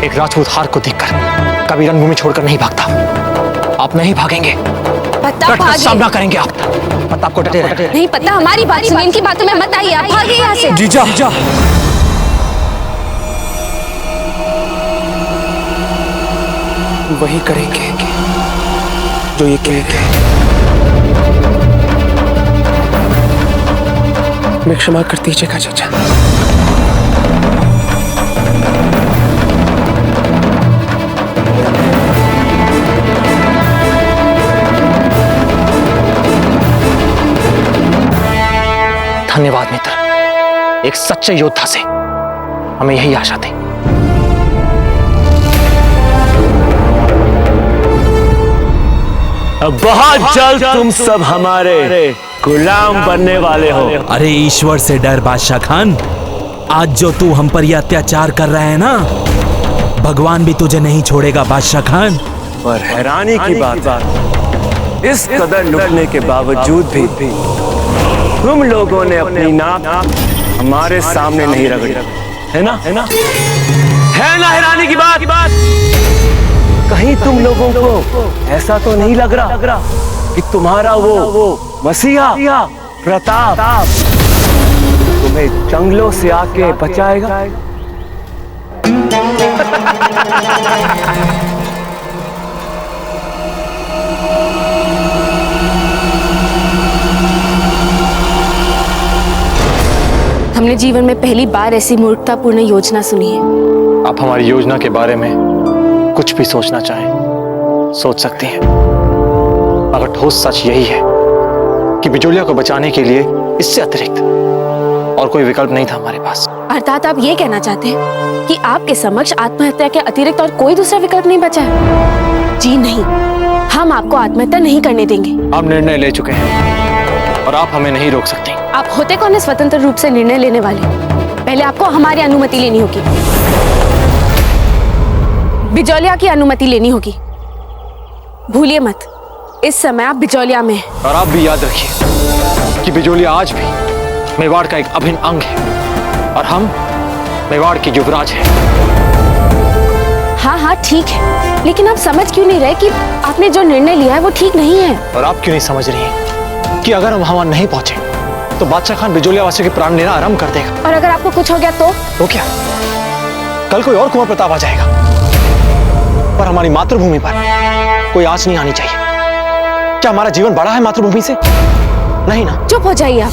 एक राजपूत हार को देखकर कभी रणभूमि छोड़कर नहीं भागता। आप नहीं भागेंगे, प्रताप सामना करेंगे आप। प्रताप को डटे रहे। नहीं पता, हमारी बात सुनिए, इनकी बातों में मत आइए, आप भागिए यहाँ से। जीजा, वही करेंगे जो ये कहेंगे। मैं क्षमा कर दीजिएगा जीजा। धन्यवाद मित्र। एक सच्चे योद्धा से हमें यही आशा थी। बहुत जल्द तुम सब हमारे गुलाम बनने वाले हो। अरे ईश्वर से डर बादशाह खान। आज जो तू हम पर यह अत्याचार कर रहा है ना, भगवान भी तुझे नहीं छोड़ेगा बादशाह खान। पर हैरानी की बात, इस कदर लुटने के बावजूद भी तुम लोगों ने अपनी नाक हमारे सामने नहीं रगड़ी, है ना? है ना हैरानी की बात? कहीं तुम लोगों को ऐसा तो नहीं लग रहा कि तुम्हारा वो मसीहा प्रताप तुम्हें जंगलों से आके बचाएगा? हमने जीवन में पहली बार ऐसी मूर्खतापूर्ण योजना सुनी है। आप हमारी योजना के बारे में कुछ भी सोचना चाहें, सोच सकती हैं, मगर ठोस सच यही है कि बिजोलिया को बचाने के लिए इससे अतिरिक्त और कोई विकल्प नहीं था हमारे पास। अर्थात आप ये कहना चाहते हैं कि आपके समक्ष आत्महत्या के अतिरिक्त और कोई दूसरा विकल्प नहीं बचा है? जी नहीं, हम आपको आत्महत्या नहीं करने देंगे। आप निर्णय ले चुके हैं और आप हमें नहीं रोक सकती। आप होते कौन है स्वतंत्र रूप से निर्णय लेने वाले? पहले आपको हमारी अनुमति लेनी होगी, बिजोलिया की अनुमति लेनी होगी। भूलिए मत, इस समय आप बिजोलिया में हैं। और आप भी याद रखिए कि बिजोलिया आज भी मेवाड़ का एक अभिन्न अंग है और हम मेवाड़ के युवराज हैं। हाँ ठीक है, लेकिन आप समझ क्यों नहीं रहे कि आपने जो निर्णय लिया है वो ठीक नहीं है? और आप क्यों नहीं समझ रही हैं कि अगर हम वहां नहीं पहुंचे तो बादशाह खान बिजोलिया वासियों के प्राण लेना आरंभ कर देगा। और अगर आपको कुछ हो गया तो क्या कल कोई और कुंवर प्रताप आ जाएगा? पर हमारी मातृभूमि पर कोई आंच नहीं आनी चाहिए। क्या हमारा जीवन बड़ा है मातृभूमि से? नहीं ना। चुप हो जाइए आप।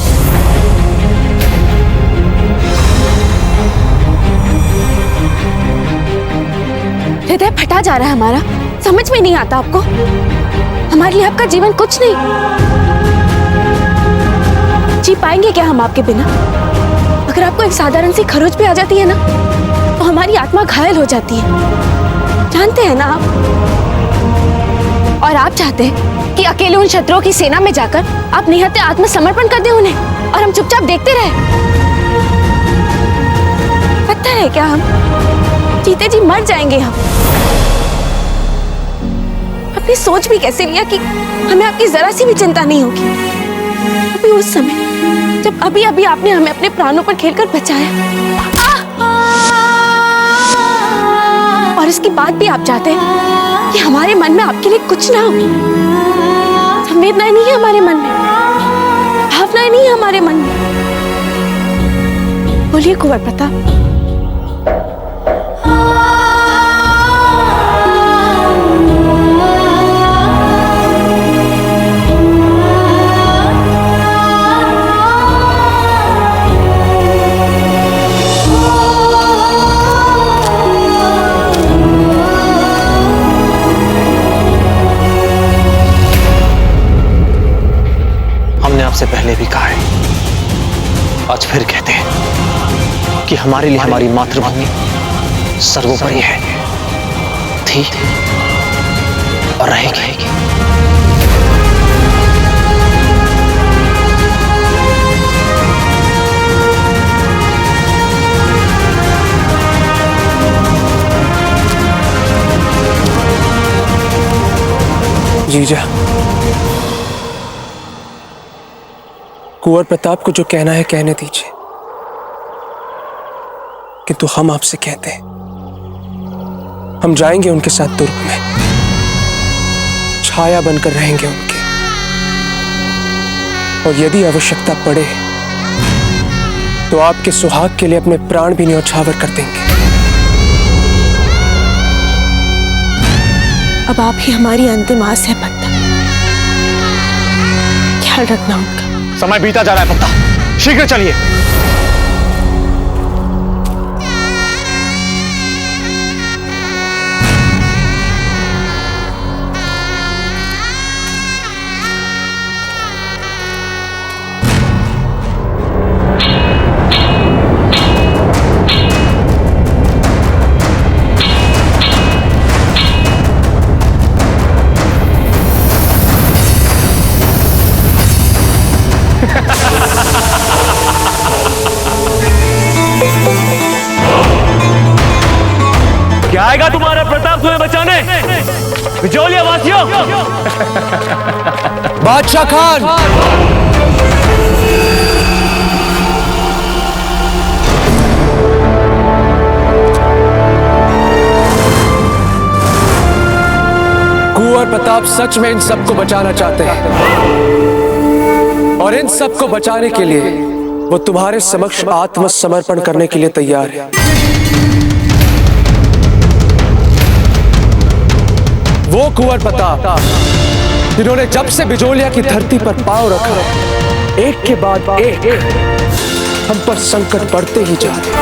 हृदय फटा जा रहा है हमारा, समझ में नहीं आता आपको? हमारे लिए आपका जीवन कुछ नहीं। जी पाएंगे क्या हम आपके बिना? अगर आपको एक साधारण सी खरोच भी आ जाती है ना, तो हमारी आत्मा घायल हो जाती है, जानते हैं ना आप? और आप चाहते हैं कि अकेले उन शत्रुओं की सेना में जाकर आप निहत्थे आत्मसमर्पण कर दें उन्हें और हम चुपचाप देखते रहे? पता है क्या, हम जीते जी मर जाएंगे। हम अपनी सोच भी कैसे लिया कि हमें आपकी जरा सी भी चिंता नहीं होगी। अभी उस समय जब अभी अभी आपने हमें अपने प्राणों पर खेलकर बचाया, और इसके बाद भी आप चाहते हैं कि हमारे मन में आपके लिए कुछ ना हो। संवेदनाएं नहीं है हमारे मन में, भावनाएं नहीं है हमारे मन में। बोलिए कुंवर प्रताप। आपसे पहले भी कहा है, आज फिर कहते हैं कि हमारे लिए हमारी मातृभूमि सर्वोपरि है, थी और रहेगी। जीजा, कुंवर प्रताप को जो कहना है कहने दीजिए, किंतु हम आपसे कहते हैं हम जाएंगे उनके साथ दुर्ग में, छाया बनकर रहेंगे उनके, और यदि आवश्यकता पड़े तो आपके सुहाग के लिए अपने प्राण भी न्यौछावर कर देंगे। अब आप ही हमारी अंतिम आस है पत्ता, ख्याल रखना उनका। समय बीता जा रहा है पत्ता, शीघ्र चलिए। क्या आएगा तुम्हारा प्रताप तुम्हें बचाने, बिजोलिया वासियों? बादशाह खान, कुंवर प्रताप सच में इन सबको बचाना चाहते हैं, और इन सबको बचाने के लिए वो तुम्हारे समक्ष आत्मसमर्पण करने के लिए तैयार है। वो कुंवर प्रताप जिन्होंने जब से बिजोलिया की धरती पर पांव रखा, एक के बाद एक हम पर संकट बढ़ते ही जा रहे।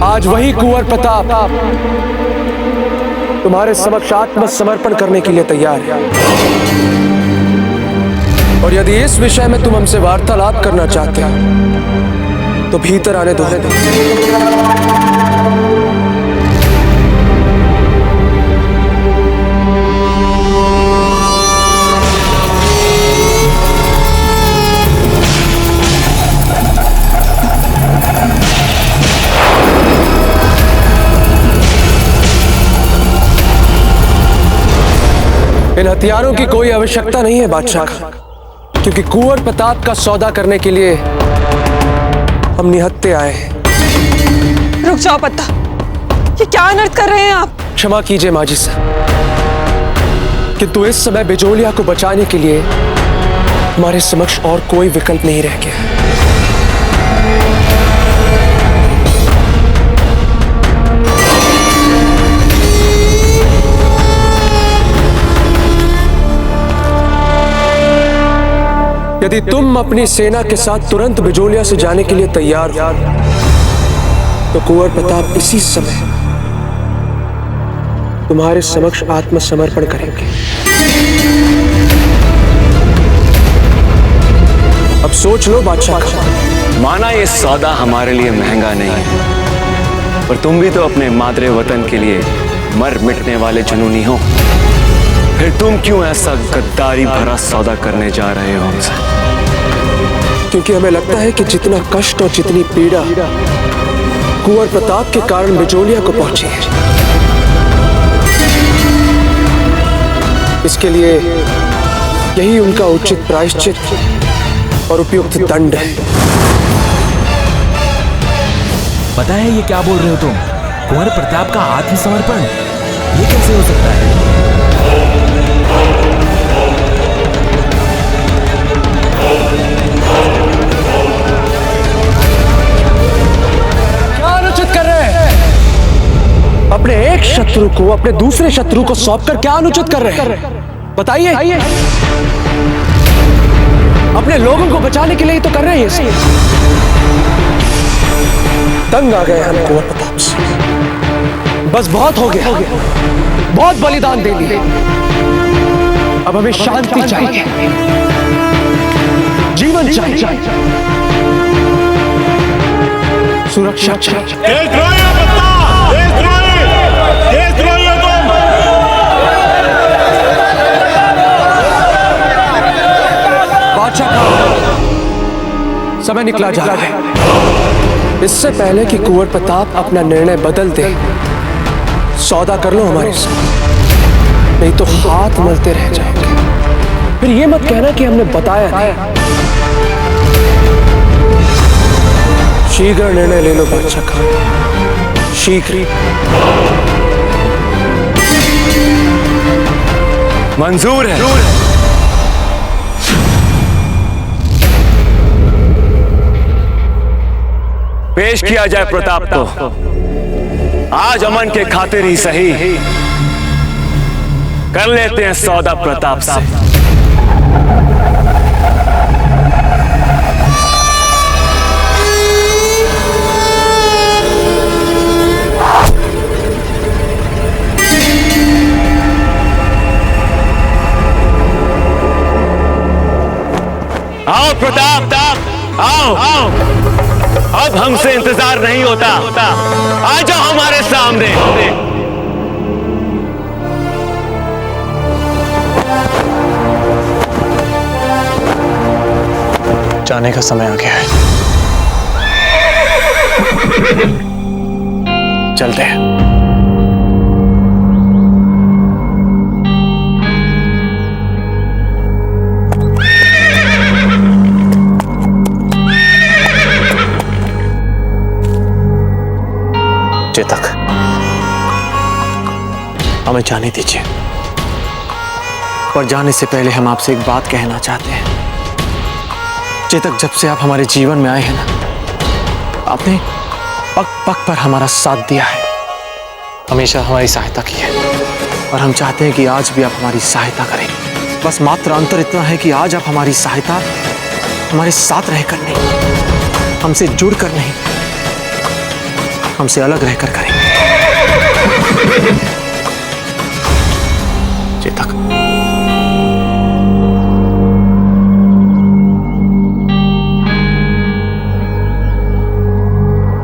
आज वही कुंवर प्रताप तुम्हारे समक्ष आत्मसमर्पण करने के लिए तैयार है, और यदि इस विषय में तुम हमसे वार्तालाप करना चाहते हो तो भीतर आने दो। इन हथियारों की कोई आवश्यकता नहीं है बादशाह, क्योंकि कुंवर प्रताप का सौदा करने के लिए हम निहत्थे आए हैं। रुक जाओ पत्ता, ये क्या अनर्थ कर रहे हैं आप? क्षमा कीजिए माजी साहब, किंतु इस समय बिजोलिया को बचाने के लिए हमारे समक्ष और कोई विकल्प नहीं रह गया। यदि तुम अपनी सेना के साथ तुरंत बिजोलिया से जाने के लिए तैयार हो तो कुंवर प्रताप इसी समय तुम्हारे समक्ष आत्मसमर्पण करेंगे। अब सोच लो बादशाह। माना ये सौदा हमारे लिए महंगा नहीं है, पर तुम भी तो अपने मादरे वतन के लिए मर मिटने वाले जुनूनी हो, फिर तुम क्यों ऐसा गद्दारी भरा सौदा करने जा रहे हो हमसे? क्योंकि हमें लगता है कि जितना कष्ट और जितनी पीड़ा कुंवर प्रताप के कारण बिजोलिया को पहुंची है, इसके लिए यही उनका उचित प्रायश्चित और उपयुक्त दंड है। पता है ये क्या बोल रहे हो तुम? कुंवर प्रताप का आत्मसमर्पण, ये कैसे हो सकता है? क्या अनुचित कर रहे हैं? अपने एक शत्रु को अपने दूसरे शत्रु को सौंपकर क्या अनुचित कर रहे हैं? बताइए। अपने लोगों को बचाने के लिए ही तो कर रहे हैं इसे। तंग आ गए हम कुंवर प्रताप से, बस बहुत हो गया, बहुत बलिदान दे दिए। अब हमें शांति चाहिए, जीवन चाहिए, सुरक्षा चाहिए। देशद्रोही हो पत्ता, देशद्रोही हो तुम। बादशाह समय निकला जा रहा है। इससे पहले कि कुंवर प्रताप अपना निर्णय बदल दे, सौदा कर लो हमारे साथ, नहीं तो हाथ मलते रह जाओगे। फिर ये मत कहना कि हमने बताया नहीं। शीघ्र निर्णय ले लो बादशाह खान, शीघ्र। मंजूर है। पेश किया जाए प्रताप को। आज अमन के खातिर ही सही कर लेते हैं सौदा प्रताप से। आओ प्रताप, आओ आओ, अब हमसे इंतजार नहीं होता, आ जाओ हमारे सामने। जाने का समय आ गया है, चलते हैं। चेतक, हमें जाने दीजिए, पर जाने से पहले हम आपसे एक बात कहना चाहते हैं। चेतक, जब से आप हमारे जीवन में आए हैं ना, आपने पग पग पर हमारा साथ दिया है, हमेशा हमारी सहायता की है, और हम चाहते हैं कि आज भी आप हमारी सहायता करें। बस मात्र अंतर इतना है कि आज आप हमारी सहायता हमारे साथ रहकर नहीं, हमसे जुड़कर नहीं, हमसे अलग रहकर करें। चेतक,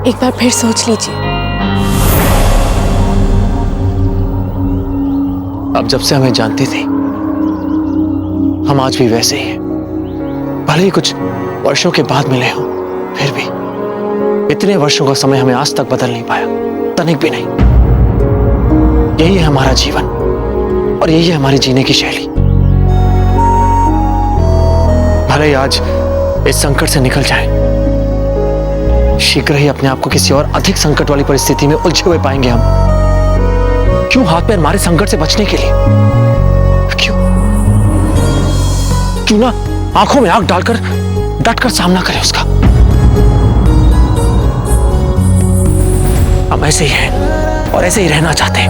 एक बार फिर सोच लीजिए। अब जब से हमें जानती थी, हम आज भी वैसे ही हैं। भले ही कुछ वर्षों के बाद मिले हों, फिर भी इतने वर्षों का समय हमें आज तक बदल नहीं पाया, तनिक भी नहीं। यही है हमारा जीवन और यही है हमारी जीने की शैली। भले ही आज इस संकट से निकल जाए, शीघ्र ही अपने आप को किसी और अधिक संकट वाली परिस्थिति में उलझे हुए पाएंगे हम। क्यों हाथ पैर मारे संकट से बचने के लिए? क्यों ना आंखों में आंख डालकर डटकर सामना करें उसका। हम ऐसे ही हैं और ऐसे ही रहना चाहते हैं।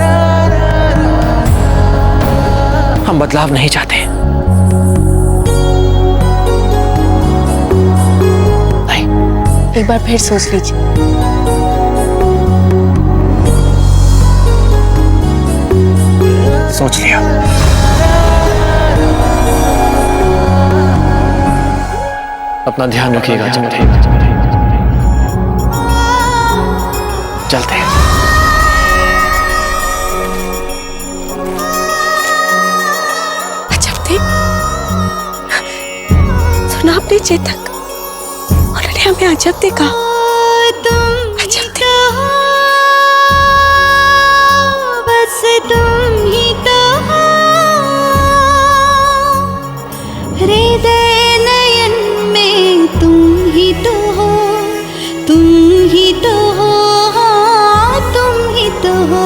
हम बदलाव नहीं चाहते। नहीं। एक बार फिर सोच लीजिए। सोच लिया। अपना ध्यान रखिएगा। चलते हैं। अजब थे, सुना आपने चेतक? उन्होंने हमें अजब थे कहा। अजब थे। बस तुम ही तो हो, हृदय नयन में तुम ही तो हो, तुम ही तो हो, तुम ही तो हो।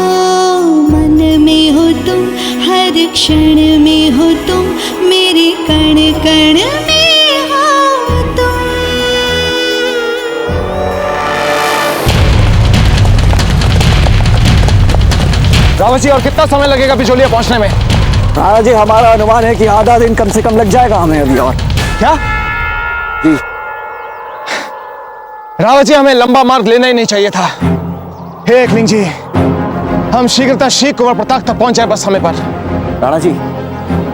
मन में हो तुम, हर क्षण में हो तुम, मेरे कण कण में हो तुम। रावत जी, और कितना समय लगेगा बिजोलिया पहुंचने में? हाँ जी, हमारा अनुमान है कि आधा दिन कम से कम लग जाएगा हमें अभी और। क्या जी रावत जी, हमें लंबा मार्ग लेना ही नहीं चाहिए था। हे एकलिंग जी, हम शीघ्रता शीघ्र कुंवर प्रताप तक पहुंच जाए, बस हमें पर। राणा जी,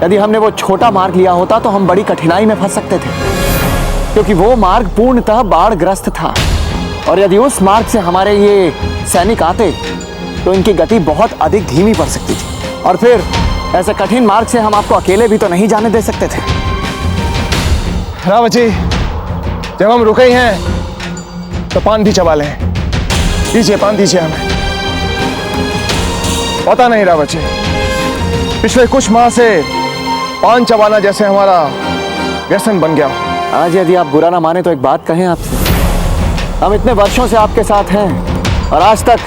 यदि हमने वो छोटा मार्ग लिया होता तो हम बड़ी कठिनाई में फंस सकते थे, क्योंकि वो मार्ग पूर्णतः बाढ़ग्रस्त था, और यदि उस मार्ग से हमारे ये सैनिक आते तो इनकी गति बहुत अधिक धीमी पड़ सकती थी, और फिर ऐसे कठिन मार्ग से हम आपको अकेले भी तो नहीं जाने दे सकते थे। रावत जी, जब हम रुके ही हैं तो पान भी चबा लें। दीजिए, पान दीजिए हमें। पता नहीं रावत जी, पिछले कुछ माह से पान चबाना जैसे हमारा व्यसन बन गया। आज यदि आप बुरा ना माने तो एक बात कहें आपसे। हम इतने वर्षों से आपके साथ हैं और आज तक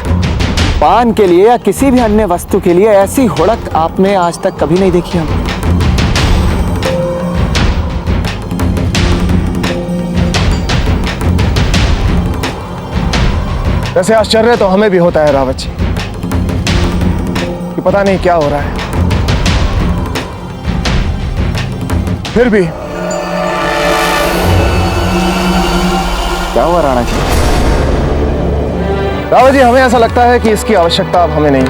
पान के लिए या किसी भी अन्य वस्तु के लिए ऐसी हुड़क आपने आज तक कभी नहीं देखी हम। वैसे आश्चर्य तो हमें भी होता है रावत जी कि पता नहीं क्या हो रहा है, फिर भी। क्या हुआ राणा जी? रावत जी, हमें ऐसा लगता है कि इसकी आवश्यकता अब हमें नहीं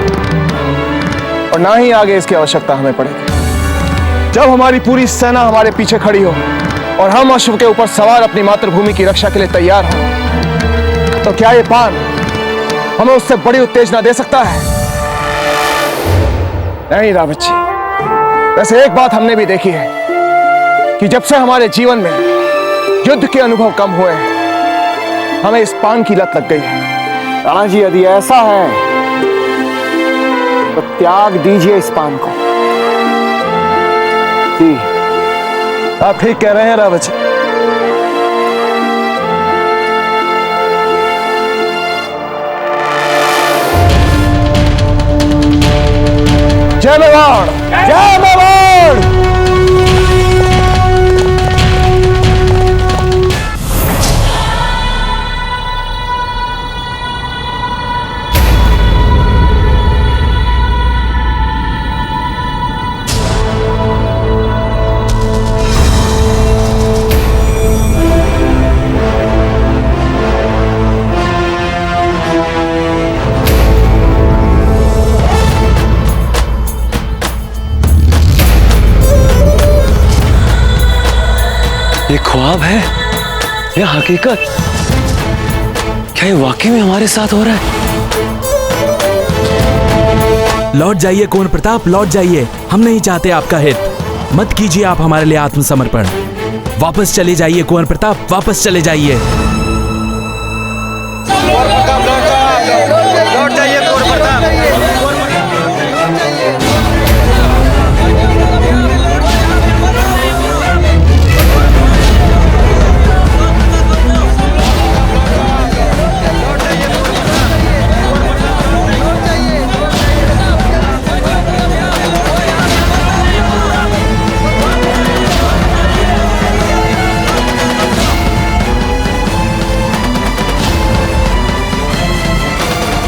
और ना ही आगे इसकी आवश्यकता हमें पड़ेगी। जब हमारी पूरी सेना हमारे पीछे खड़ी हो और हम अश्व के ऊपर सवार अपनी मातृभूमि की रक्षा के लिए तैयार हो, तो क्या ये पान हमें उससे बड़ी उत्तेजना दे सकता है? नहीं रावत जी, वैसे एक बात हमने भी देखी है कि जब से हमारे जीवन में युद्ध के अनुभव कम हुए हैं, हमें इस पान की लत लग गई है। राणा जी, यदि ऐसा है तो त्याग दीजिए इस पान को। जी, आप ठीक कह रहे हैं रावत जी। जय मेवाड़! जय मेवाड़! ये ख्वाब है या हकीकत? क्या ये वाकई में हमारे साथ हो रहा है? लौट जाइए कुंवर प्रताप, लौट जाइए। हम नहीं चाहते आपका हित। मत कीजिए आप हमारे लिए आत्मसमर्पण। वापस चले जाइए कुंवर प्रताप, वापस चले जाइए। लौट जाइए कुंवर प्रताप।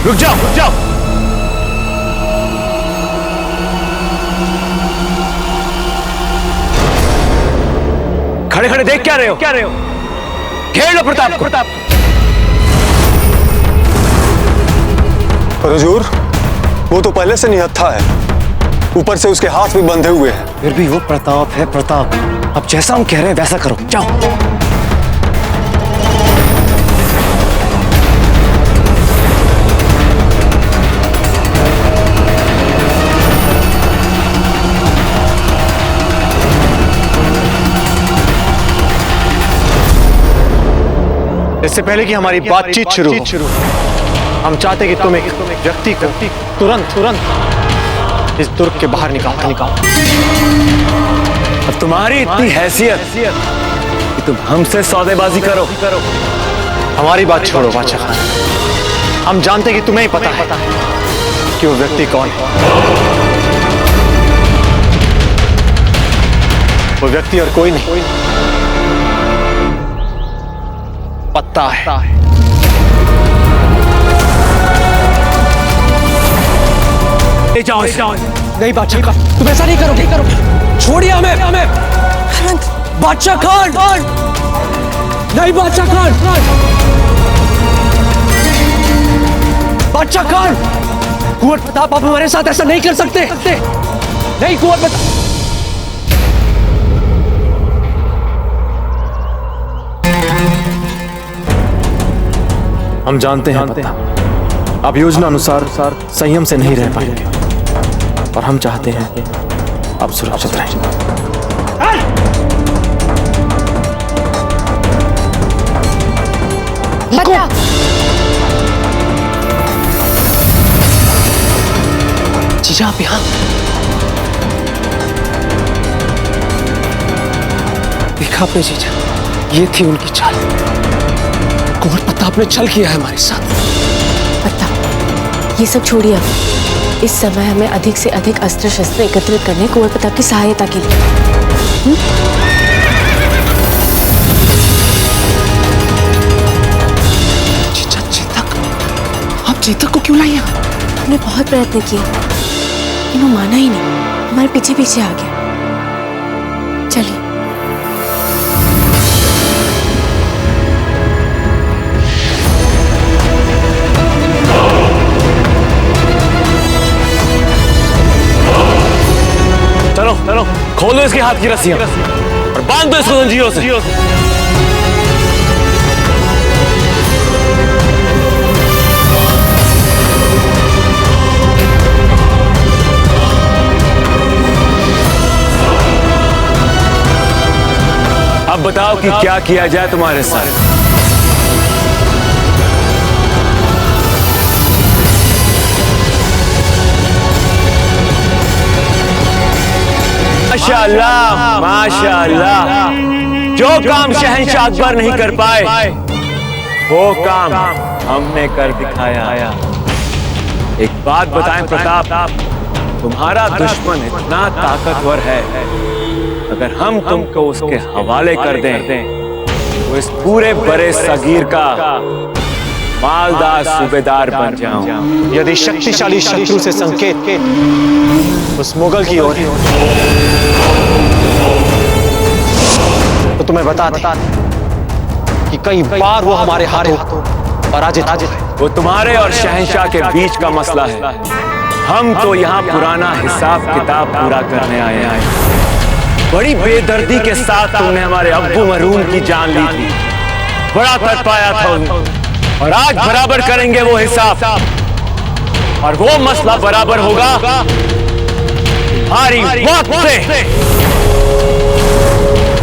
रुक जाओ, रुक जाओ। खड़े खड़े देख क्या रहे हो? घेर लो प्रताप को। हुजूर, वो तो पहले से निहत्था है, ऊपर से उसके हाथ भी बंधे हुए हैं। फिर भी वो प्रताप है प्रताप। अब जैसा हम कह रहे हैं वैसा करो, जाओ। इससे पहले कि हमारी बातचीत शुरू हो, हम चाहते कि तुम एक व्यक्ति को तुरंत इस दुर्ग के बाहर निकालो। अब तुम्हारी इतनी हैसियत कि तुम हमसे सौदेबाजी करो। हमारी बात छोड़ो बादशाह खान, हम जानते कि तुम्हें ही पता है कि वो व्यक्ति कौन है। वो व्यक्ति और कोई नहीं, पत्ता है। ले जाओ। नहीं बादशाह खान, तुम ऐसा नहीं करोगे। छोड़िए हमें। बादशाह खान! नहीं बादशाह खान! बादशाह खान! कुंवर प्रताप, आप हमारे साथ ऐसा नहीं कर सकते। नहीं कुंवर प्रताप। हम जानते हैं पत्ता, आप योजना अनुसार संयम से नहीं रह पाएंगे और हम चाहते हैं आप सुरक्षित रहें। जीजा, आप यहाँ देखा आपने जीजा, ये थी उनकी चाल। कुंवर प्रताप ने छल किया है हमारे साथ। प्रताप, ये सब छोड़िए अब। इस समय हमें अधिक से अधिक अस्त्र शस्त्र एकत्रित करने कुंवर प्रताप की सहायता के लिए। चेतक, आप चेतक को क्यों लाई? हमने बहुत प्रयत्न किए लेकिन वो माना ही नहीं, हमारे पीछे पीछे आ गया। चलिए। चलो चलो, खोलो इसके हाथ की रस्सियां और बांध दो इसको जंजीरों से। अब बताओ कि क्या किया जाए तुम्हारे साथ। माशाअल्लाह माशाअल्लाह, जो काम शहंशाह अकबर नहीं कर पाए वो काम हमने कर दिखाया। एक बात बताएं प्रताप, तुम्हारा दुश्मन इतना ताकतवर है, अगर हम तुमको उसके हवाले कर दें तो इस पूरे बड़े सगीर का मालदार सूबेदार बन जाऊं। यदि शक्तिशाली शत्रु से संकेत उस मुगल की ओर है तो तुम्हें बता दें कि कई बार वो हमारे हाथों पराजित है। वो तुम्हारे और शहंशाह के बीच का मसला है। हम तो यहाँ पुराना हिसाब किताब पूरा करने आए हैं। बड़ी बेदर्दी के साथ तुमने हमारे अब्बू मरहूम की जान ली थी, बड़ा तड़पाया था उन्हें, और आज बराबर करेंगे वो हिसाब। और वो मसला बराबर होगा हमारी मौत से,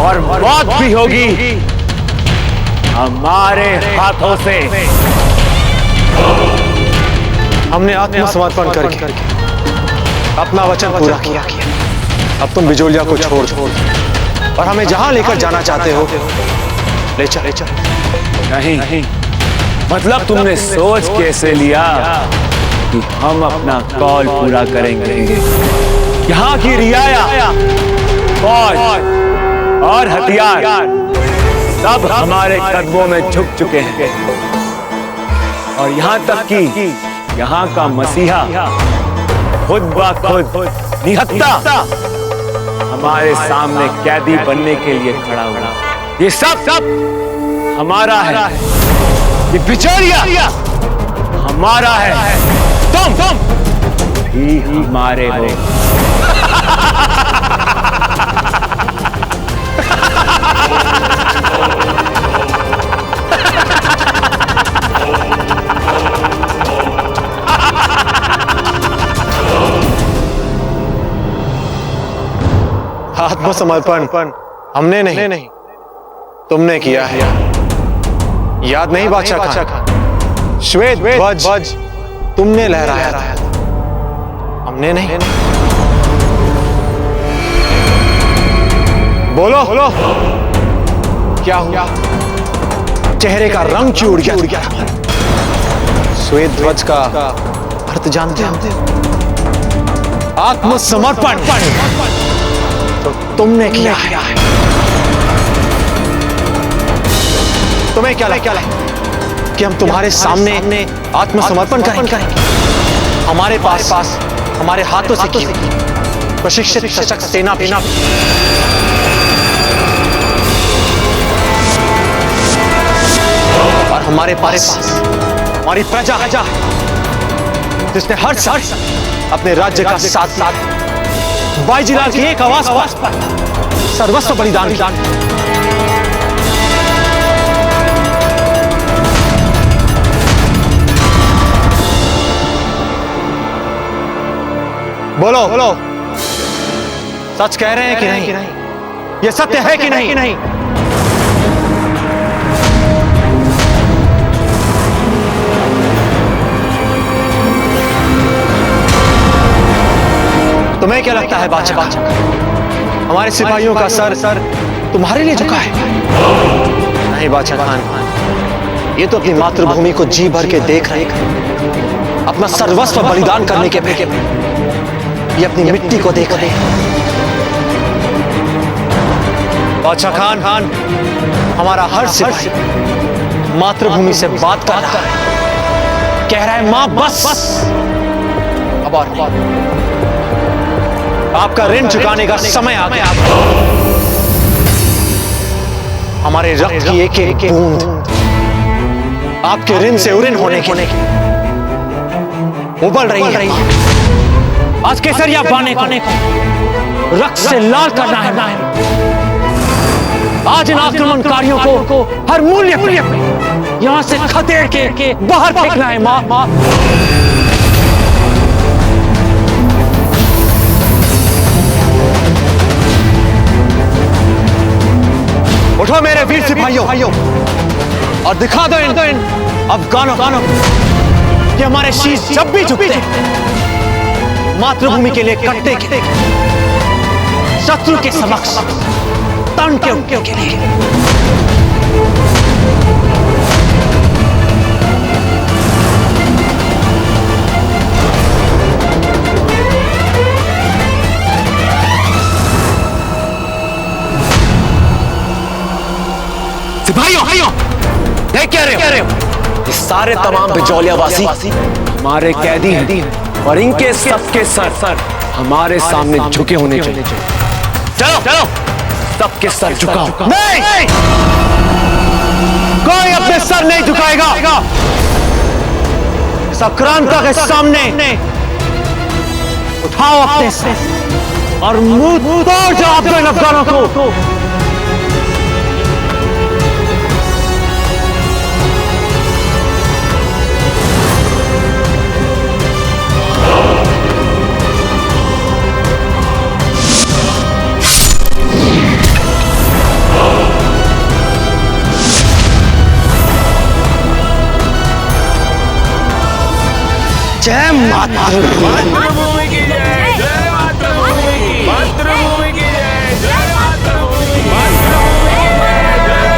और मौत भी होगी हमारे हाथों से। हमने आत्मसमर्पण करके अपना वचन पूरा किया। अब तुम बिजोलिया को छोड़ दो और हमें जहां लेकर जाना चाहते हो ले चल। नहीं, मतलब तुमने सोच कैसे लिया कि हम अपना कौल पूरा करेंगे? यहाँ की रियाया, फौज और हथियार सब हमारे कदमों में झुक चुके हैं, और यहाँ तक कि यहाँ का मसीहा खुद ब खुद निहत्था हमारे सामने कैदी बनने के लिए खड़ा हुआ। ये सब हमारा है, ये बिचौलिया हमारा है, तुम भी हमारे हो। आत्मसमर्पण हमने नहीं तुमने किया है। याद नहीं बादशाह खान? श्वेत ध्वज तुमने लहराया था, हमने नहीं। बोलो क्या हुआ? चेहरे का रंग क्यों उड़ गया? श्वेत ध्वज का अर्थ जानते हो? आत्मसमर्पण तो तुमने किया है। तुम्हें क्या लगा कि हम तुम्हारे सामने आत्मसमर्पण करेंगे? हमारे पास हमारे हाथों से की प्रशिक्षित सशक्त सेना और हमारे पास हमारी प्रजा जिसने हर साल अपने राज्य का साथ बाईजीलाल की एक आवाज पर सर्वस्व बलिदान किया। बोलो सच कह रहे हैं कि नहीं? ये सत्य है कि नहीं? तुम्हें क्या लगता है बादशाह, हमारे सिपाहियों का सर तुम्हारे लिए झुका है? नहीं बादशाह खान, ये तो अपनी मातृभूमि को जी भर के देख रहे हैं, अपना सर्वस्व बलिदान करने के पे ये अपनी मिट्टी को देख रहे हैं। बादशाह खान, हमारा हर सिपाही मातृभूमि से बात कर रहा है, कह रहा है मां बस अब और आपका ऋण चुकाने का समय आ गया। हमारे रक्त की एक एक बूंद आपके ऋण से उऋण होने के उबल रही है। आज केसरिया बाने को रक्त से लाल करना है। आज इन आक्रमणकारियों को हर मूल्य पे यहां से खदेड़ के बाहर फेंकना है। मां उठो मेरे वीर सिपाहियों और दिखा दो इन अफगानों कि हमारे शीश जब भी झुकते मातृभूमि के लिए कटने के शत्रु के समक्ष तन के उनके के लिए। सिपाहियों, ये क्या रहे हो? ये सारे तमाम बिजौलियावासी हमारे कैदी हैं और इनके सबके सर हमारे सामने झुके होने चाहिए। चलो सबके सर झुकाओ। नहीं, कोई अपने सर नहीं झुकाएगा। इस आक्रांता के सामने उठाओ अपने सर और मुंह तोड़ जवाब दो इन अफगानों को। जय मातृभूमि की जय, जय मातृभूमि की, मातृभूमि की जय, जय मातृभूमि, मातृभूमि की जय,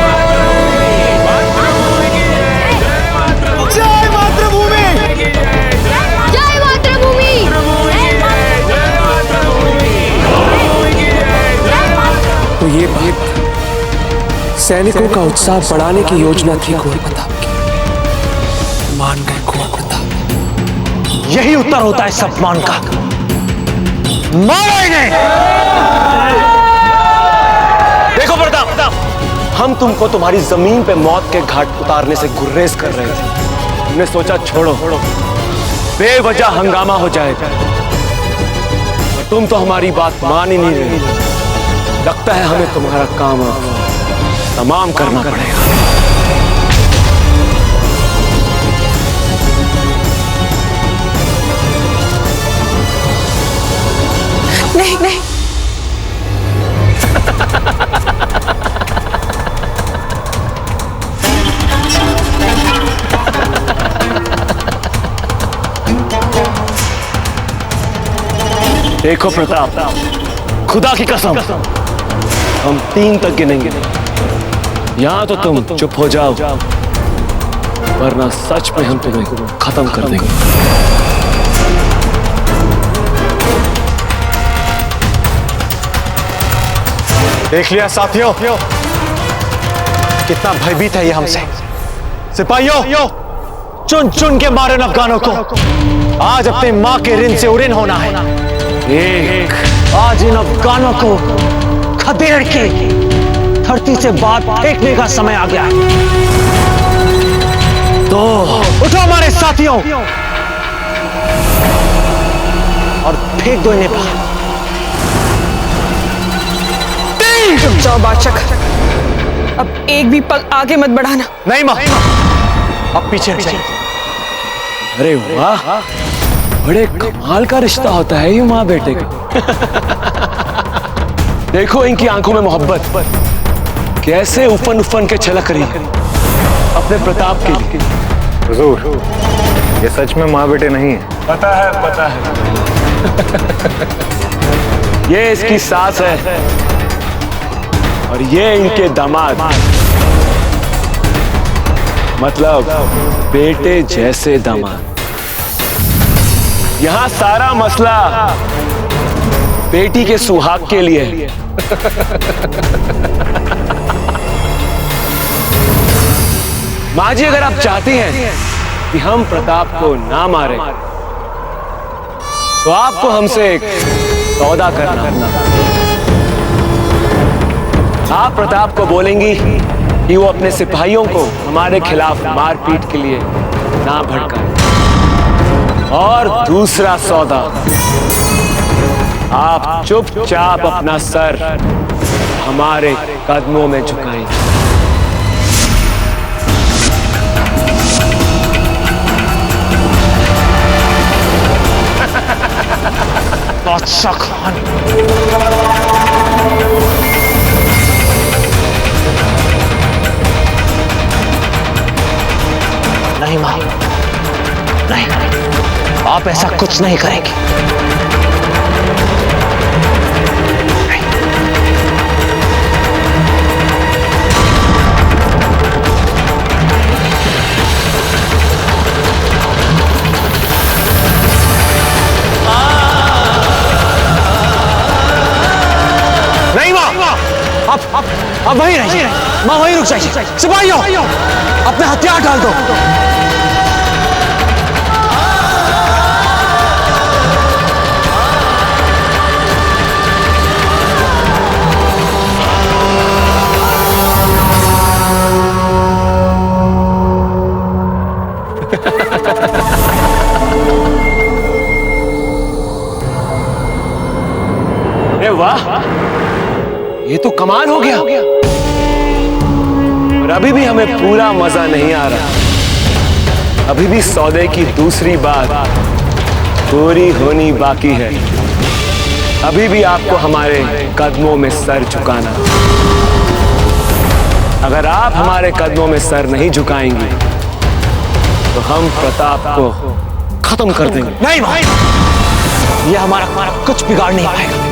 मातृभूमि की जय, जय मातृभूमि, जय मातृभूमि की जय, जय मातृभूमि, जय मातृभूमि की जय, जय मातृभूमि। तो ये बात सैनिकों का उत्साह बढ़ाने की योजना थी कुंवर प्रताप की। मान गए कुंवर प्रताप। यही उत्तर होता है सम्मान का। मारो इन्हें। देखो प्रताप, हम तुमको तुम्हारी जमीन पे मौत के घाट उतारने से गुर्रेज कर रहे थे। हमने सोचा छोड़ो, बेवजह हंगामा हो जाएगा। तुम तो हमारी बात मान ही नहीं रहे। लगता है हमें तुम्हारा काम तमाम करना पड़ेगा। नहीं देखो प्रताप, खुदा की कसम हम 3 तक गिनेंगे। यहां तो तुम चुप हो जाओ, वरना सच में हम तुम्हें खत्म कर देंगे। देख लिया साथियों, कितना भयभीत है ये हमसे। सिपाहियों, चुन चुन के मारे अफगानों को। आज अपने मां के ऋण से उऋण होना है। आज इन अफगानों को खदेड़ के धरती से बाहर फेंकने का समय आ गया है। तो उठो हमारे साथियों और फेंक दो इन्हें बाहर। रुक जाओ बादशाह, अब एक भी पल आगे मत बढ़ाना। नहीं मां, अब पीछे हट जाइए। अरे वाह, बड़े कमाल का रिश्ता होता है ये माँ बेटे का। देखो इनकी आंखों में मोहब्बत कैसे उफन उफन के छलक रही है अपने प्रताप के लिए। हुजूर, ये सच में माँ बेटे नहीं है। पता है ये इसकी सास है और ये इनके दामाद। मतलब बेटे जैसे दामाद। यहां सारा मसला बेटी के सुहाग के लिए है। माँ जी, अगर आप चाहती हैं कि हम प्रताप को ना मारें तो आपको हमसे एक सौदा करना होगा। आप प्रताप को बोलेंगी कि वो अपने सिपाहियों को हमारे खिलाफ मारपीट के लिए ना भड़काए। और दूसरा सौदा, आप चुपचाप अपना सर हमारे कदमों में झुकाएंगे। बादशाह खान, नहीं मां, नहीं, आप ऐसा कुछ नहीं करेंगे। नहीं मां, आप वहीं रहिए, मां वहीं रुक जाइए। सिपाहियों, अपने हथियार डाल दो। अरे वाह, ये तो कमाल हो गया। और अभी भी हमें पूरा मजा नहीं आ रहा। अभी भी सौदे की दूसरी बात पूरी होनी बाकी है। अभी भी आपको हमारे कदमों में सर झुकाना। अगर आप हमारे कदमों में सर नहीं झुकाएंगी तो हम प्रताप को खत्म कर देंगे। नहीं भाई, ये हमारा कुछ बिगाड़ नहीं पाएगा।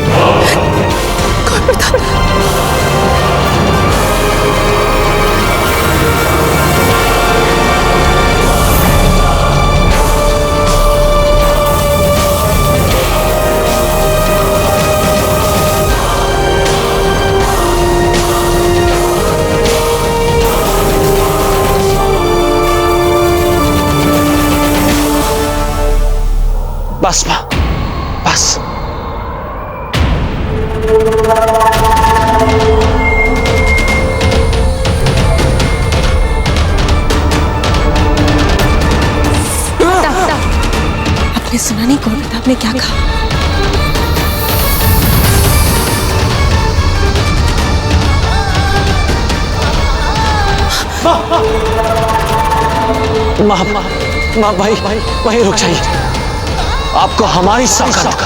बस मां, बस। आपने सुना नहीं कौन प्रताप ने क्या कहा? मां भाई, वहीं रुक जाइए। आपको हमारी ताकत,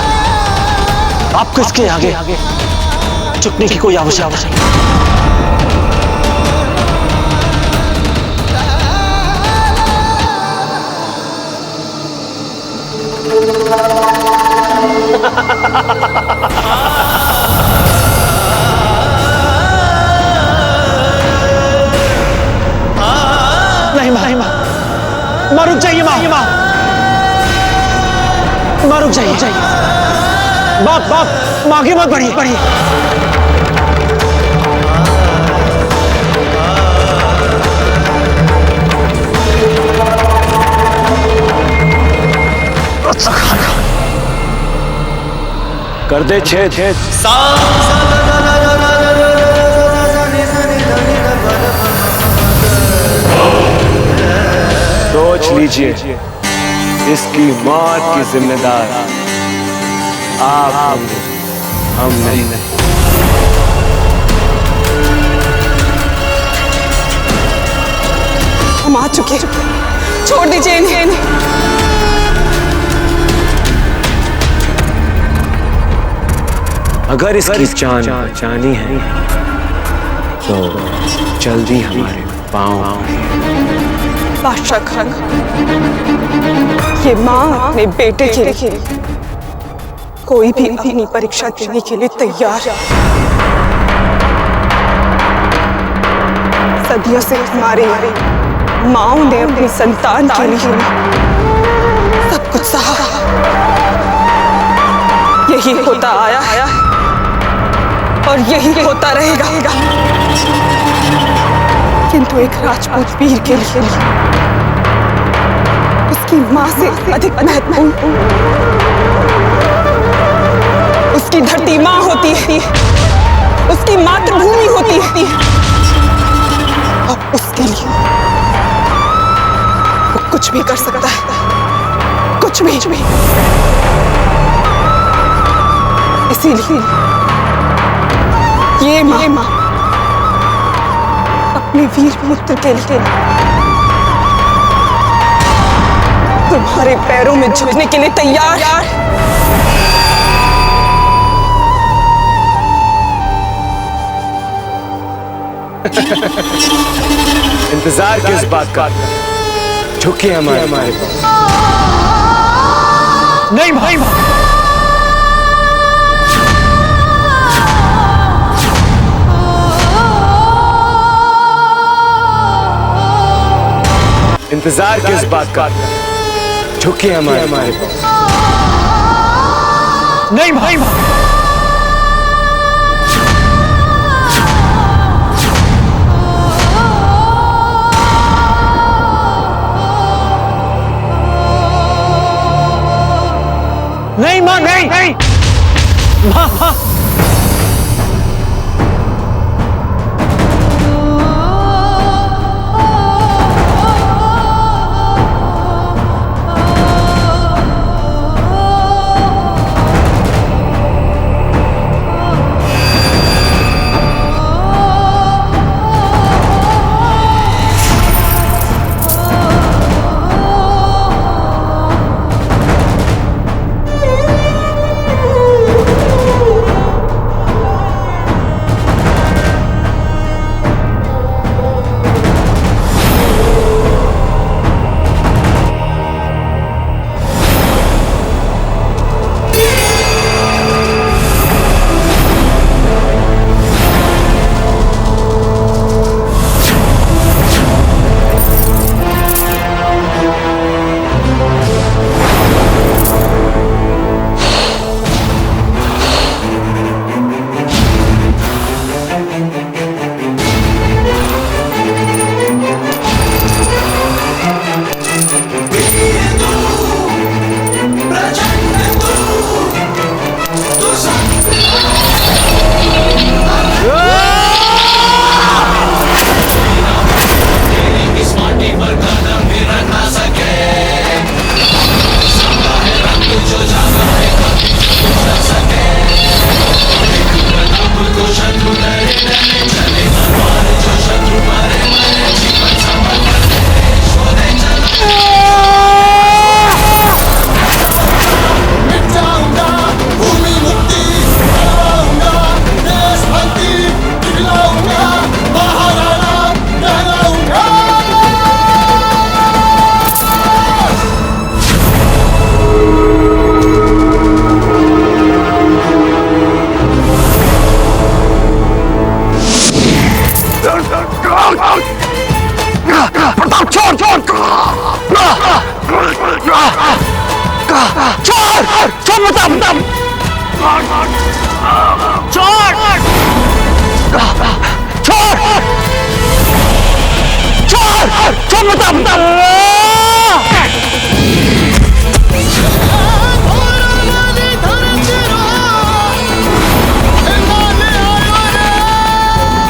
आपको इसके आगे झुकने की कोई आवश्यकता नहीं। नहीं मां, रुक जाइए। मां रुक जाइए। बाप आगे मत बढ़िए। कर दे छेद। सोच लीजिए, इसकी मौत की जिम्मेदार आप होंगे, हम नहीं। हम आ चुके, छोड़ दीजिए इन्हें। अगर इसकी जान बचानी है तो जल्दी हमारे पांव। बादशाह खान, ये माँ अपने बेटे के लिए कोई भी अपनी परीक्षा देने के लिए तैयार है। सदियों से हमारे माओ ने अपनी संतान के लिए सब कुछ सहा। यही होता आया और यही होता रहेगा। किंतु एक राजपूत वीर के लिए उसकी मां से अधिक महत्वपूर्ण उसकी धरती मां होती है, उसकी मातृभूमि होती है। और उसके लिए वो कुछ भी कर सकता है, कुछ भी। इसीलिए ये मां अपने वीर पुत्र के लिए तुम्हारे पैरों में झुकने के लिए तैयार। इंतजार किस बात का, झुके हमारे पास। नहीं भाई, इंतजार किस बात का, झुके हमारे पास। नहीं भाई, नहीं मां, नहीं मां।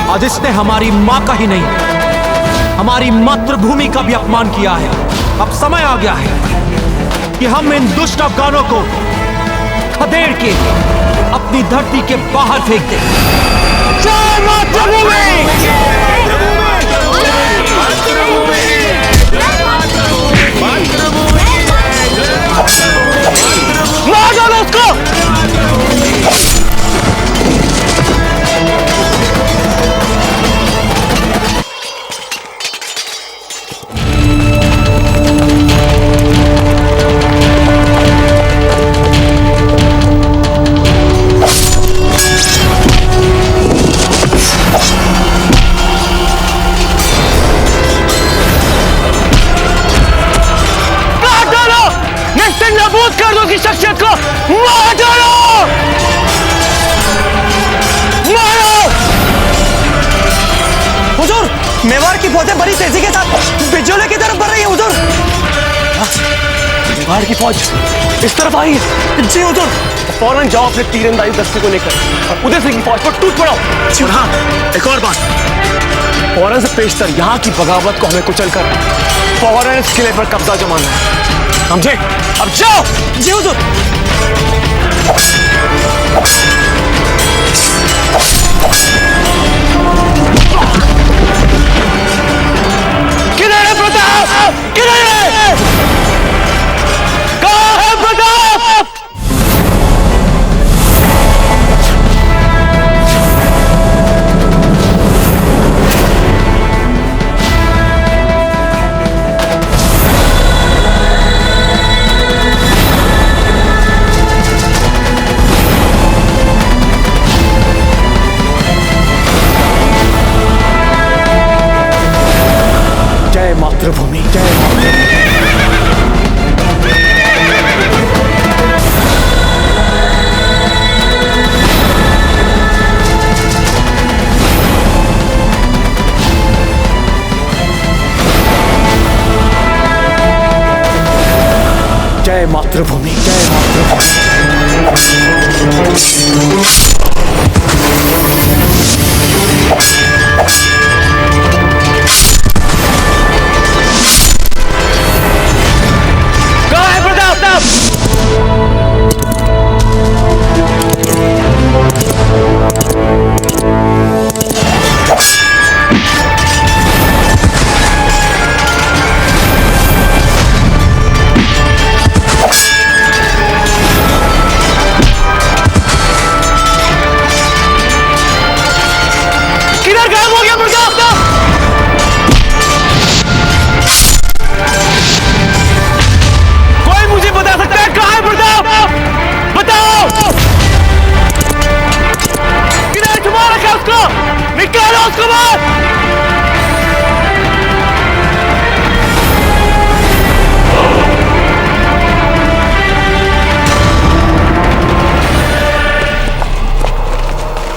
आज इसने हमारी मां का ही नहीं, हमारी मातृभूमि का भी अपमान किया है। अब समय आ गया है कि हम इन दुष्ट अफगानों को खदेड़ के अपनी धरती के बाहर फेंक दें। जय मातृभूमि! मार डालो उसको! नाबूद कर दो उसकी शख्सियत को, मार डालो, मारो। हुजूर, मेवाड़ की फौजें बड़ी तेजी के साथ बिजोले की तरफ बढ़ रही है हुजूर। मेवाड़ की फौज इस तरफ आई है? जी हुजूर। फौरन जाओ अपने तीरंदाजी दस्ते को लेकर और उदय सिंह की फौज पर टूट पड़ो। और हाँ, एक और बात, फौरन से पेशतर यहाँ की बगावत को हमें कुचल कर फौरन इस किले पर कब्जा जमाना है, समझे? अब जाओ। जी हुजूर। किधर है प्रताप? किधर है? कहाँ है प्रताप? जय मातृभूमि, जय मातृभूमि, जय कहाँ है प्रताप? किधर गायब हो गया प्रताप? कोई मुझे बता सकता है कहाँ है प्रताप? बताओ। किधर छुपा रखा उसको? निकालो उसको बाहर।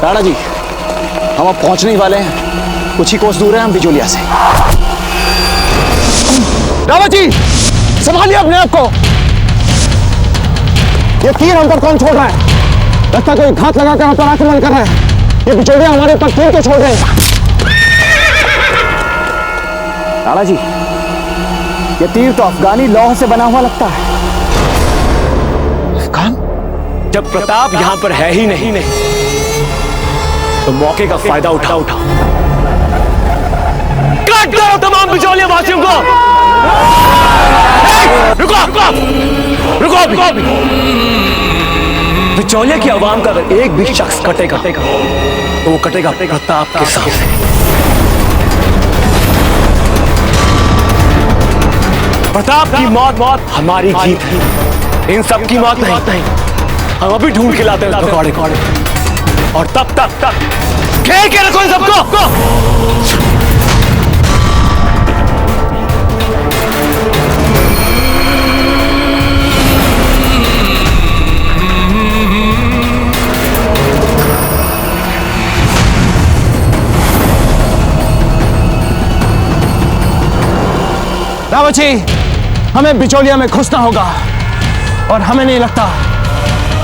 राणा जी, हम अब पहुंचने ही वाले हैं, कुछ ही कोस दूर है हम बिजोलिया से। रावत जी, संभालिए अपने आप को। ये तीर हम पर कौन छोड़ रहा है? लगता कोई घात लगाकर हम पर आक्रमण कर रहा है। ये बिचौलिया हमारे ऊपर तीर क्यों छोड़ रहे हैं? राणा जी, ये तीर तो अफगानी लौह से बना हुआ लगता है। अफगान? जब प्रताप यहाँ पर है ही नहीं तो मौके का फायदा उठाओ। काट दो तमाम बिचौलिया वासियों को। रुको अभी। बिचौलिया की आवाम का अगर एक भी शख्स कटेगा तो वो कटेगा प्रताप के साथ। प्रताप की मौत हमारी जीत है, इन सब की मौत नहीं। हम अभी ढूंढ के लाते हैं भगौड़े को, और तब तक घेर के रखो इन सबको। रावत जी, हमें बिचौलिया में घुसना होगा और हमें नहीं लगता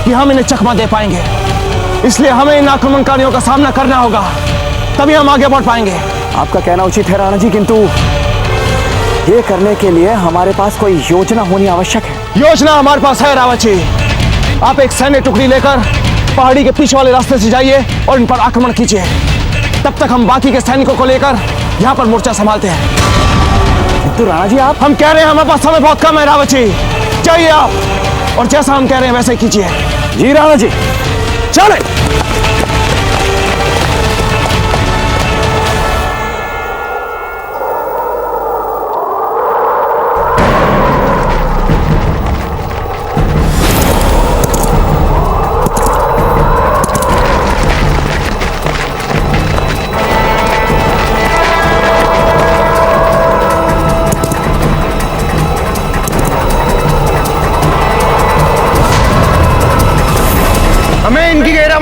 कि हम इन्हें चकमा दे पाएंगे, इसलिए हमें इन आक्रमणकारियों का सामना करना होगा, तभी हम आगे बढ़ पाएंगे। आपका कहना उचित है राणा जी, किंतु ये करने के लिए हमारे पास कोई योजना होनी आवश्यक है। योजना हमारे पास है रावत जी। आप एक सैन्य टुकड़ी लेकर पहाड़ी के पीछे वाले रास्ते से जाइए और इन पर आक्रमण कीजिए। तब तक हम बाकी के सैनिकों को लेकर यहाँ पर मोर्चा संभालते हैं। तो राणा जी, आप हम कह रहे हैं हमारे पास समय बहुत कम है रावत जी, जाइए आप और जैसा हम कह रहे हैं वैसे ही कीजिए। जी राणा जी, चले।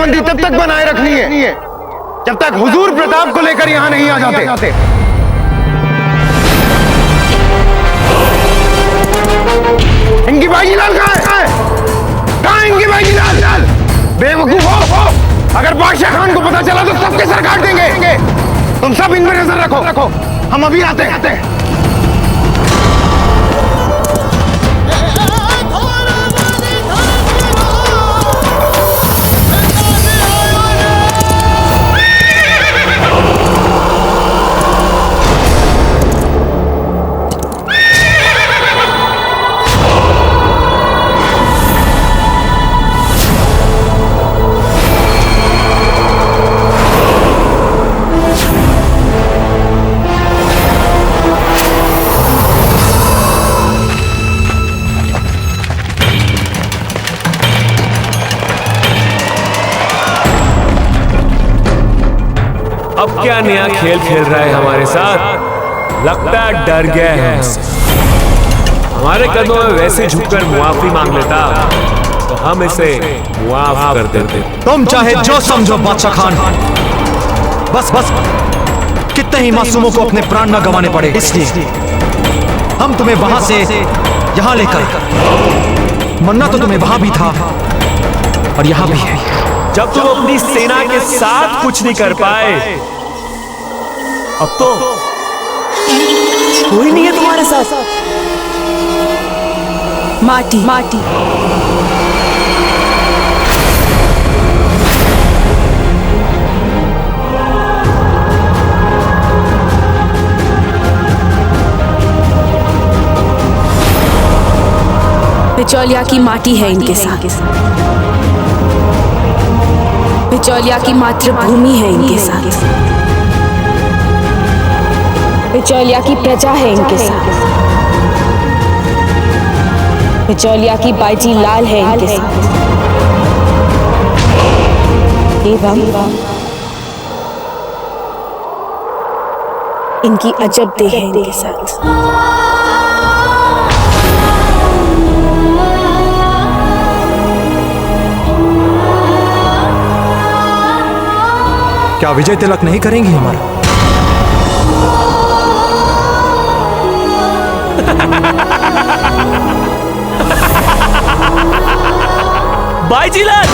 घेराबंदी तब तक बनाए रखनी है जब तक हुजूर प्रताप को लेकर यहाँ नहीं आ जाते। इनकी बाजीलाल कहाँ है? कहाँ है इनकी बाजीलाल? बेवकूफ हो, अगर बादशाह खान को पता चला तो सबके सर काट देंगे। तुम सब इन पर नजर रखो, हम अभी आते हैं। अब क्या नया खेल खेल रहा है हमारे साथ? लगता है डर गया है हमसे। हमारे कदमों में वैसे झुककर मुआफी मांग लेता तो हम इसे मुआफ कर देते। तुम चाहे जो समझो बादशाह खान, बस कितने ही मासूमों को अपने प्राण न गंवाने पड़े, इसलिए हम तुम्हें वहां से यहां लेकर, मरना तो तुम्हें वहां भी था और यहां भी है। जब तुम अपनी सेना के साथ कुछ नहीं कर पाए, अब तो कोई नहीं है तुम्हारे साथ। माटी बिचौलिया की माटी है इनके साथ, बिचौलिया की मातृभूमि है इनके साथ, बिचौलिया की प्रजा है इनके साथ, बिचौलिया की बाजी लाल है इनके साथ, एवं इनकी अजब देह है इनके साथ। क्या विजय तिलक नहीं करेंगी हमारा? बाईजीलाल,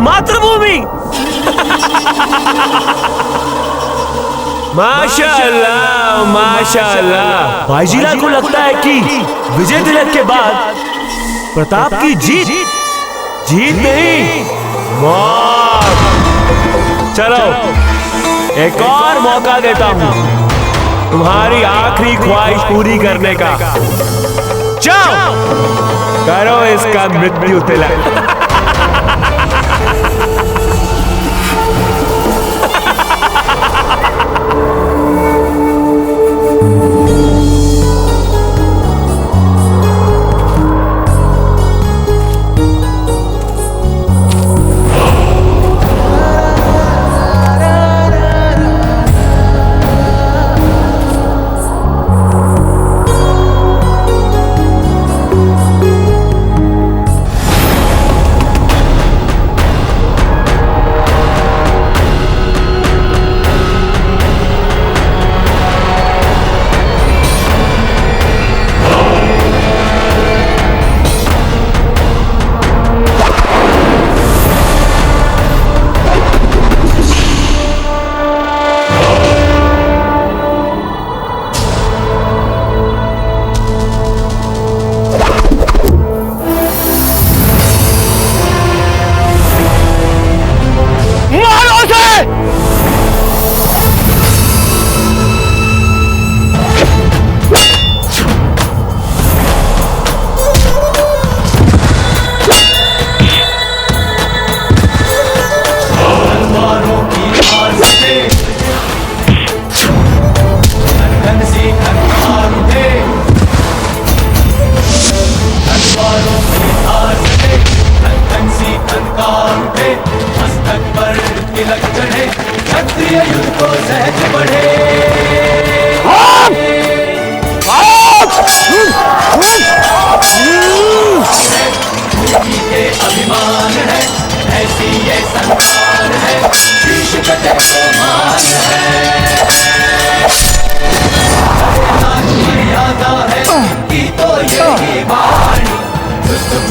मातृभूमि। माशाअल्लाह, माशाअल्लाह। बाईजीलाल को लगता है कि विजय तिलक के बाद प्रताप की जीत नहीं, मौत। चलो एक और मौका देता हूं तुम्हारी आखिरी ख्वाहिश पूरी करने का। जाओ करो इसका मृत्यु तिलक।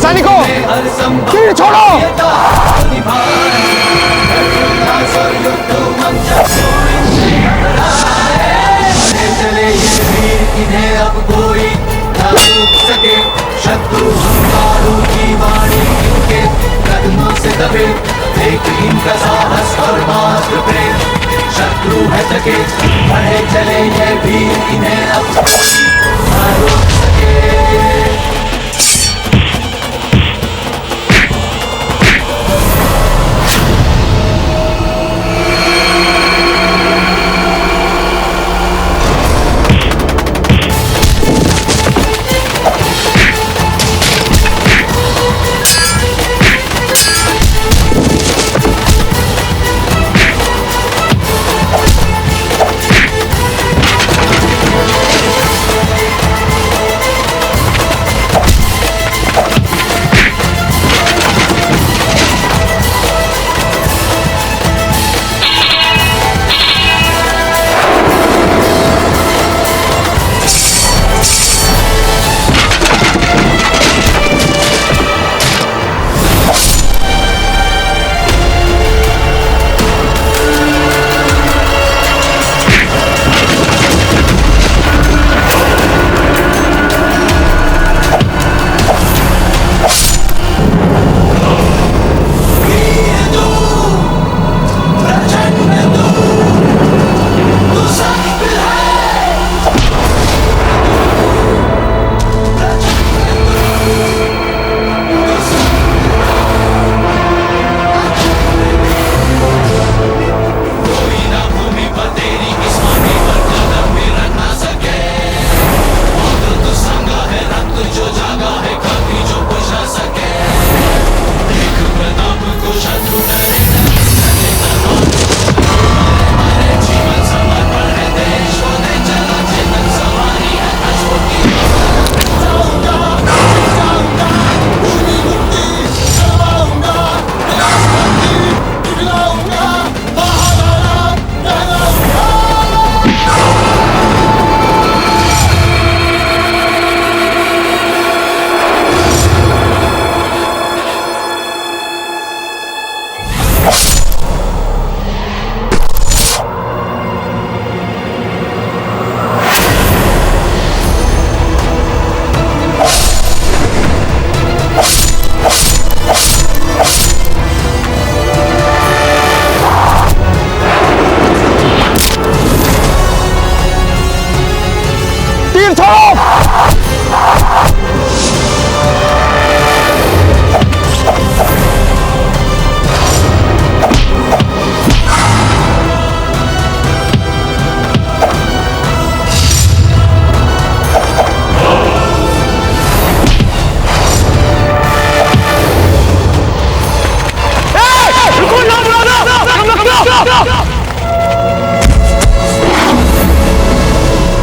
सैनिकों, तीर छोड़ो। चले ये वीर, इन्हें अब कोई न रोक सके। शत्रु हंकारों की वाणी इनके कदमों से दबे, लेकिन इनका साहस और मात्र प्रेम शत्रु है सके। बढ़े चले ये वीर, इन्हें अब कोई न रोक सके।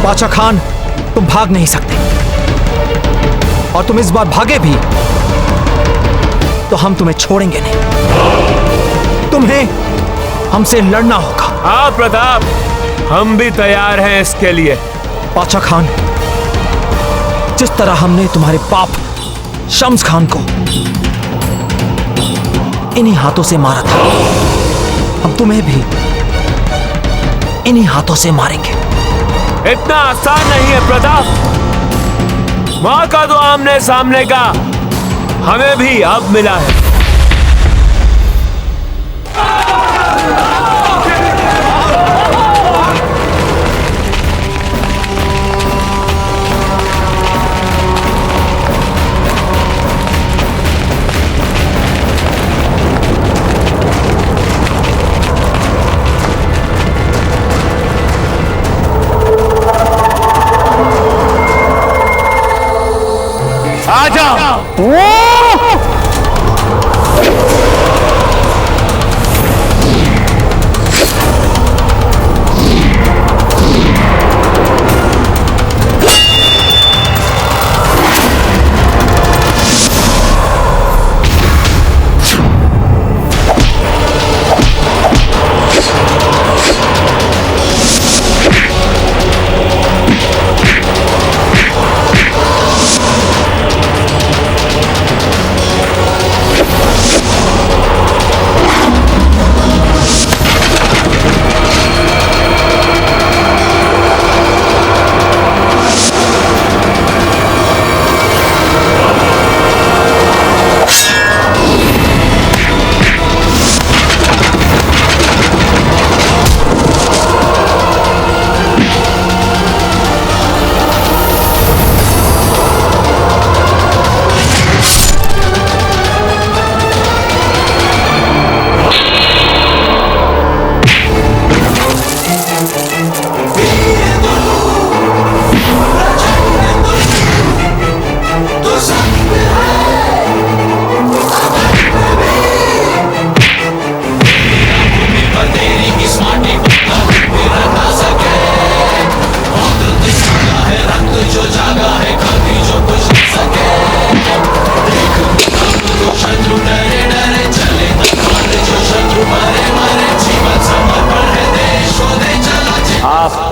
बादशाह खान, तुम भाग नहीं सकते, और तुम इस बार भागे भी तो हम तुम्हें छोड़ेंगे नहीं। तुम्हें हमसे लड़ना होगा। हाँ प्रताप, हम भी तैयार हैं इसके लिए। बादशाह खान, जिस तरह हमने तुम्हारे बाप शम्स खान को इन्हीं हाथों से मारा था, हम तुम्हें भी इन्हीं हाथों से मारेंगे। इतना आसान नहीं है प्रताप। माँ का तो आमने सामने का हमें भी अब मिला है।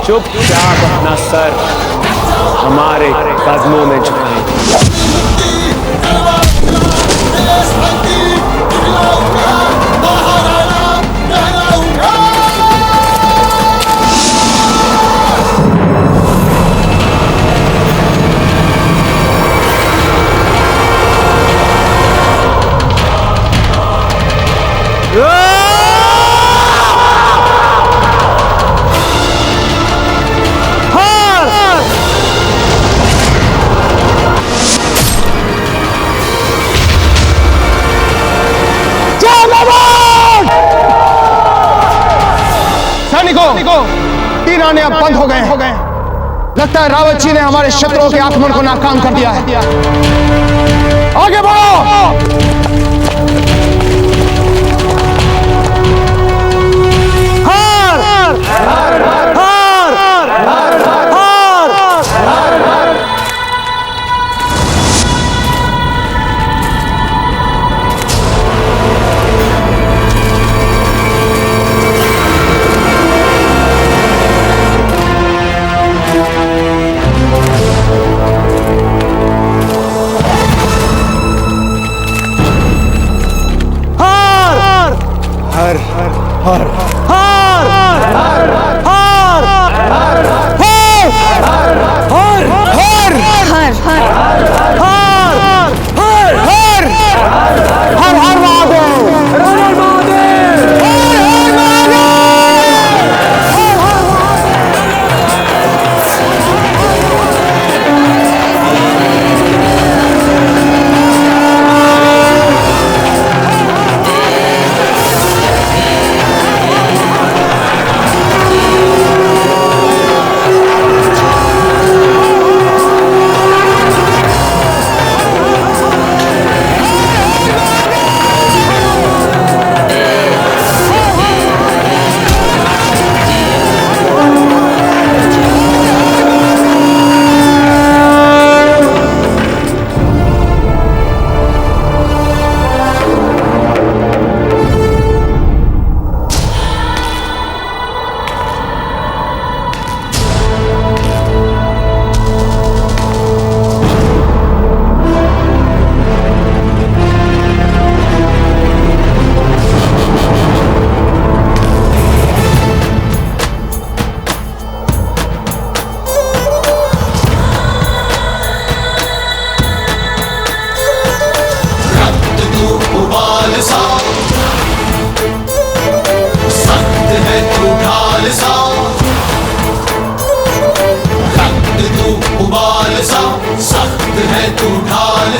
चुपचाप अपना सर हमारे कदमों में झुकाएं। सैनिकों, तीन आने अब बंद हो गए। लगता है रावत जी ने हमारे शत्रुओं के आक्रमण को नाकाम कर दिया है। आगे बढ़ो।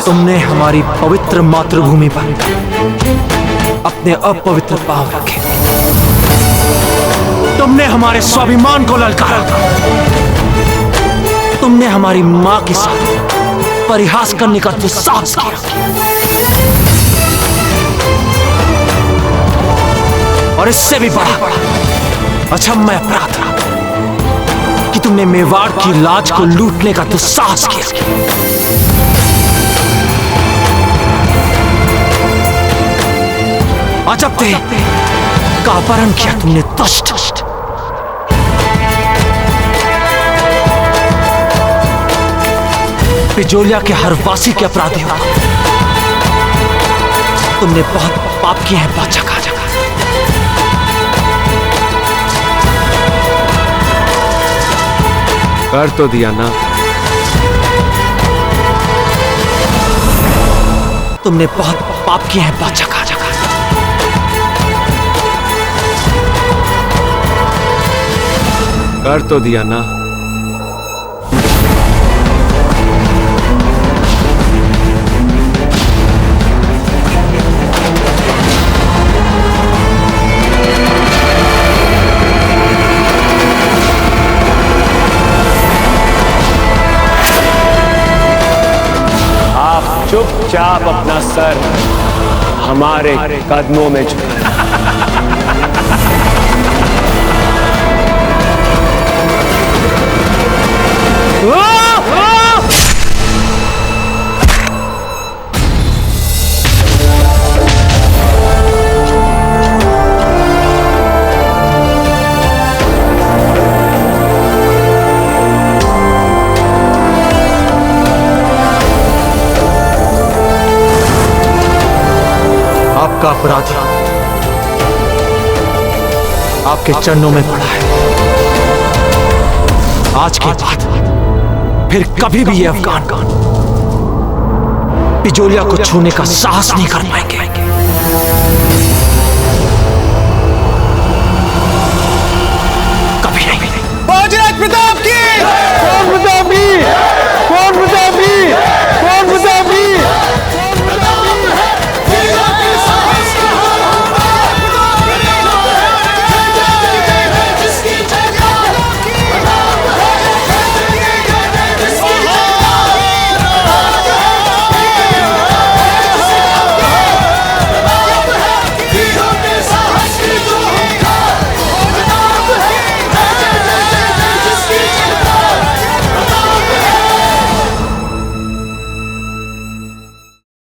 तुमने हमारी पवित्र मातृभूमि पर अपने अपवित्र पांव रखे। तुमने हमारे स्वाभिमान को ललकारा। तुमने हमारी मां के साथ परिहास करने का दुस्साहस किया। और इससे भी बड़ा अक्षम्य अपराध था कि तुमने मेवाड़ की लाज को लूटने का दुस्साहस किया। अजब थे का अपहरण किया तुमने दुष्ट। बिजोलिया के हर वासी के अपराधी हो। तुमने बहुत पाप किए हैं बादशाह खाजा। कर तो दिया ना। तुमने बहुत पाप किए हैं बादशाह खाजा। कर तो दिया ना। आप चुपचाप अपना सर हमारे कदमों में झुकाएं। का अपराधी आपके चरणों में पड़ा है। आज के बाद फिर कभी भी ये अफगान बिजोलिया को छूने का साहस नहीं कर पाएंगे।